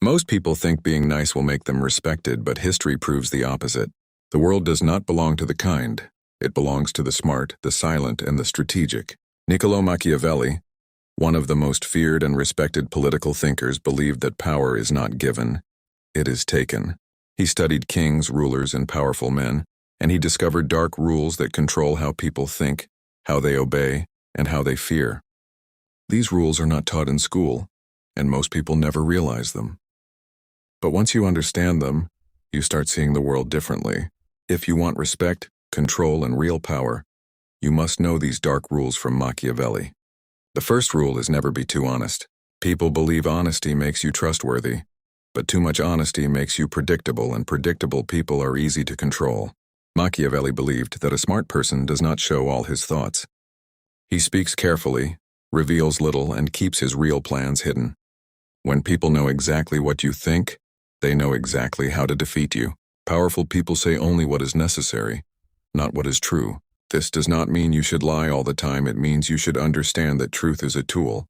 Most people think being nice will make them respected, but history proves the opposite. The world does not belong to the kind. It belongs to the smart, the silent, and the strategic. Niccolò Machiavelli, one of the most feared and respected political thinkers, believed that power is not given, it is taken. He studied kings, rulers, and powerful men, and he discovered dark rules that control how people think, how they obey, and how they fear. These rules are not taught in school, and most people never realize them. But once you understand them, you start seeing the world differently. If you want respect, control, and real power, you must know these dark rules from Machiavelli. The first rule is never be too honest. People believe honesty makes you trustworthy, but too much honesty makes you predictable, and predictable people are easy to control. Machiavelli believed that a smart person does not show all his thoughts. He speaks carefully, reveals little, and keeps his real plans hidden. When people know exactly what you think, they know exactly how to defeat you. Powerful people say only what is necessary, not what is true. This does not mean you should lie all the time. It means you should understand that truth is a tool,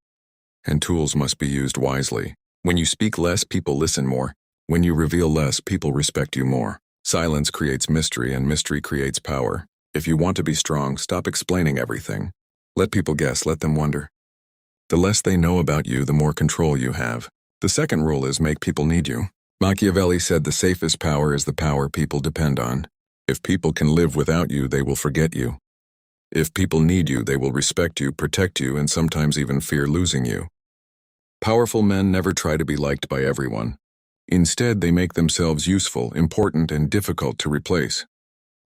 and tools must be used wisely. When you speak less, people listen more. When you reveal less, people respect you more. Silence creates mystery, and mystery creates power. If you want to be strong, stop explaining everything. Let people guess, let them wonder. The less they know about you, the more control you have. The second rule is make people need you. Machiavelli said the safest power is the power people depend on. If people can live without you, they will forget you. If people need you, they will respect you, protect you, and sometimes even fear losing you. Powerful men never try to be liked by everyone. Instead, they make themselves useful, important, and difficult to replace.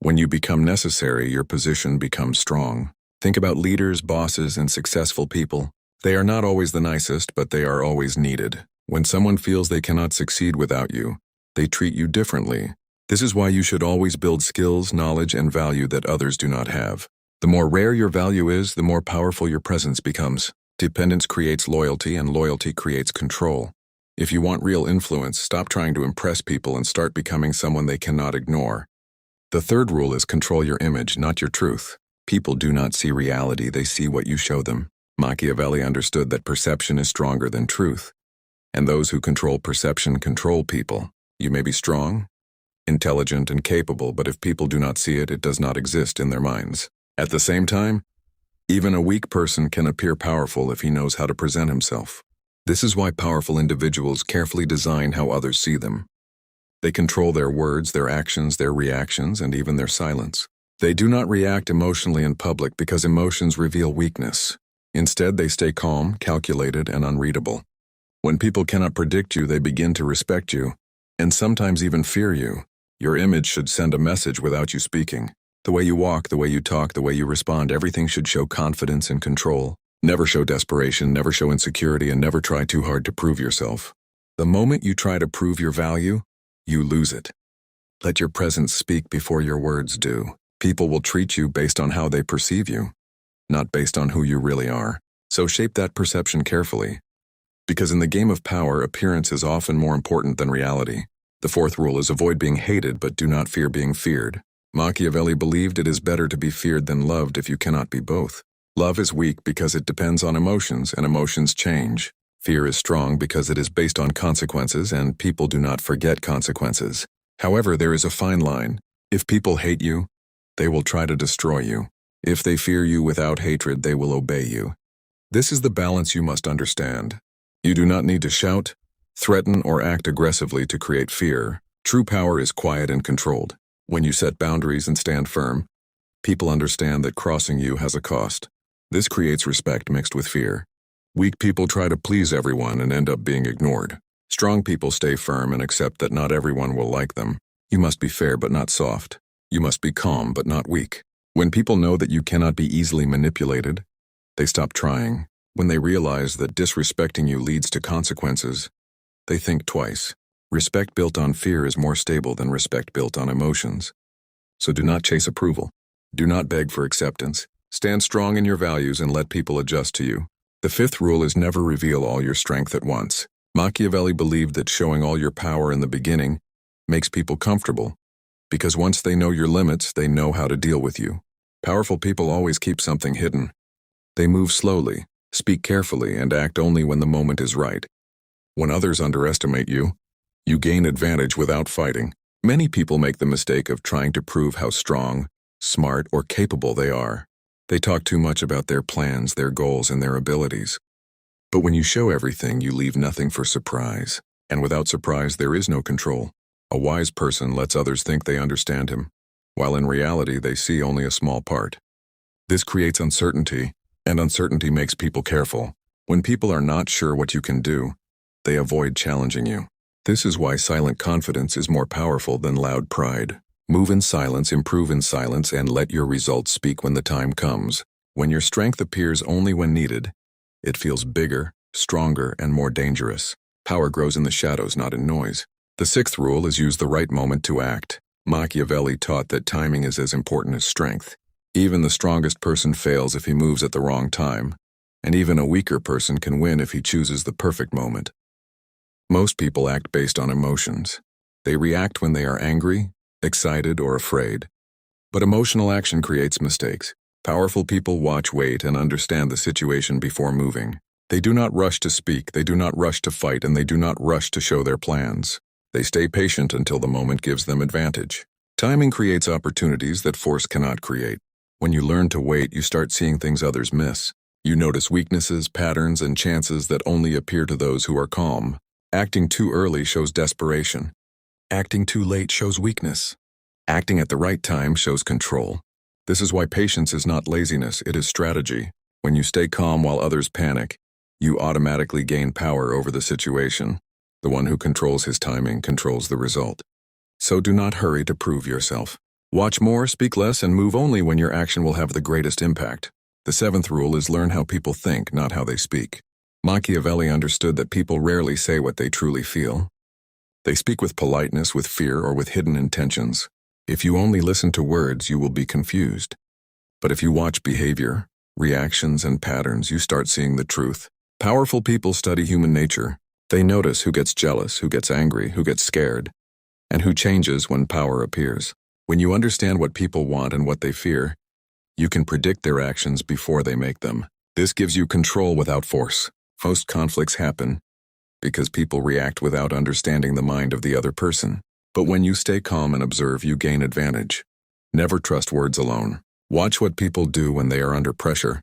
When you become necessary, your position becomes strong. Think about leaders, bosses, and successful people. They are not always the nicest, but they are always needed. When someone feels they cannot succeed without you, they treat you differently. This is why you should always build skills, knowledge, and value that others do not have. The more rare your value is, the more powerful your presence becomes. Dependence creates loyalty, and loyalty creates control. If you want real influence, stop trying to impress people and start becoming someone they cannot ignore. The third rule is control your image, not your truth. People do not see reality, they see what you show them. Machiavelli understood that perception is stronger than truth, and those who control perception control people. You may be strong, intelligent, and capable, but if people do not see it, it does not exist in their minds. At the same time, even a weak person can appear powerful if he knows how to present himself. This is why powerful individuals carefully design how others see them. They control their words, their actions, their reactions, and even their silence. They do not react emotionally in public because emotions reveal weakness. Instead, they stay calm, calculated, and unreadable. When people cannot predict you, they begin to respect you, and sometimes even fear you. Your image should send a message without you speaking. The way you walk, the way you talk, the way you respond, everything should show confidence and control. Never show desperation, never show insecurity, and never try too hard to prove yourself. The moment you try to prove your value, you lose it. Let your presence speak before your words do. People will treat you based on how they perceive you, not based on who you really are. So shape that perception carefully. Because in the game of power, appearance is often more important than reality. The fourth rule is avoid being hated, but do not fear being feared. Machiavelli believed it is better to be feared than loved if you cannot be both. Love is weak because it depends on emotions, and emotions change. Fear is strong because it is based on consequences, and people do not forget consequences. However, there is a fine line. If people hate you, they will try to destroy you. If they fear you without hatred, they will obey you. This is the balance you must understand. You do not need to shout, threaten, or act aggressively to create fear. True power is quiet and controlled. When you set boundaries and stand firm, people understand that crossing you has a cost. This creates respect mixed with fear. Weak people try to please everyone and end up being ignored. Strong people stay firm and accept that not everyone will like them. You must be fair but not soft. You must be calm but not weak. When people know that you cannot be easily manipulated, they stop trying. When they realize that disrespecting you leads to consequences, they think twice. Respect built on fear is more stable than respect built on emotions. So do not chase approval. Do not beg for acceptance. Stand strong in your values and let people adjust to you. The fifth rule is never reveal all your strength at once. Machiavelli believed that showing all your power in the beginning makes people comfortable, because once they know your limits, they know how to deal with you. Powerful people always keep something hidden. They move slowly, speak carefully, and act only when the moment is right. When others underestimate you, you gain advantage without fighting. Many people make the mistake of trying to prove how strong, smart, or capable they are. They talk too much about their plans, their goals, and their abilities. But when you show everything, you leave nothing for surprise. And without surprise, there is no control. A wise person lets others think they understand him, while in reality they see only a small part. This creates uncertainty, and uncertainty makes people careful. When people are not sure what you can do, they avoid challenging you. This is why silent confidence is more powerful than loud pride. Move in silence, improve in silence, and let your results speak when the time comes. When your strength appears only when needed, it feels bigger, stronger, and more dangerous. Power grows in the shadows, not in noise. The sixth rule is use the right moment to act. Machiavelli taught that timing is as important as strength. Even the strongest person fails if he moves at the wrong time, and even a weaker person can win if he chooses the perfect moment. Most people act based on emotions. They react when they are angry, excited, or afraid. But emotional action creates mistakes. Powerful people watch, wait, and understand the situation before moving. They do not rush to speak, they do not rush to fight, and they do not rush to show their plans. They stay patient until the moment gives them advantage. Timing creates opportunities that force cannot create. When you learn to wait, you start seeing things others miss. You notice weaknesses, patterns, and chances that only appear to those who are calm. Acting too early shows desperation. Acting too late shows weakness. Acting at the right time shows control. This is why patience is not laziness, it is strategy. When you stay calm while others panic, you automatically gain power over the situation. The one who controls his timing controls the result. So do not hurry to prove yourself. Watch more, speak less, and move only when your action will have the greatest impact. The seventh rule is learn how people think, not how they speak. Machiavelli understood that people rarely say what they truly feel. They speak with politeness, with fear, or with hidden intentions. If you only listen to words, you will be confused. But if you watch behavior, reactions, and patterns, you start seeing the truth. Powerful people study human nature. They notice who gets jealous, who gets angry, who gets scared, and who changes when power appears. When you understand what people want and what they fear, you can predict their actions before they make them. This gives you control without force. Most conflicts happen because people react without understanding the mind of the other person. But when you stay calm and observe, you gain advantage. Never trust words alone. Watch what people do when they are under pressure,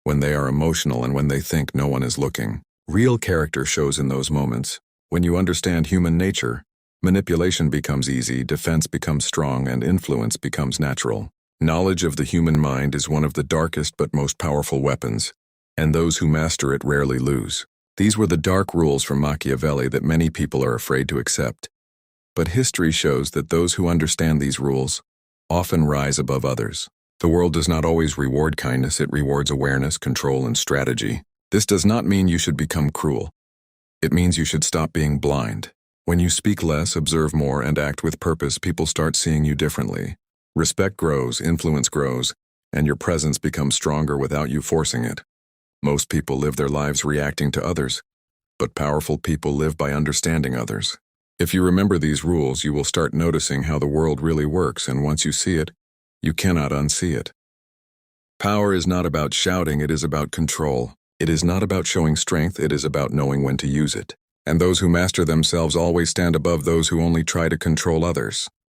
when they are emotional, and when they think no one is looking. Real character shows in those moments. When you understand human nature, manipulation becomes easy, defense becomes strong, and influence becomes natural. Knowledge of the human mind is one of the darkest but most powerful weapons, and those who master it rarely lose. These were the dark rules from Machiavelli that many people are afraid to accept. But history shows that those who understand these rules often rise above others. The world does not always reward kindness, it rewards awareness, control, and strategy. This does not mean you should become cruel. It means you should stop being blind. When you speak less, observe more, and act with purpose, people start seeing you differently. Respect grows, influence grows, and your presence becomes stronger without you forcing it. Most people live their lives reacting to others, but powerful people live by understanding others. If you remember these rules, you will start noticing how the world really works, and once you see it, you cannot unsee it. Power is not about shouting, it is about control. It is not about showing strength, it is about knowing when to use it. And those who master themselves always stand above those who only try to control others.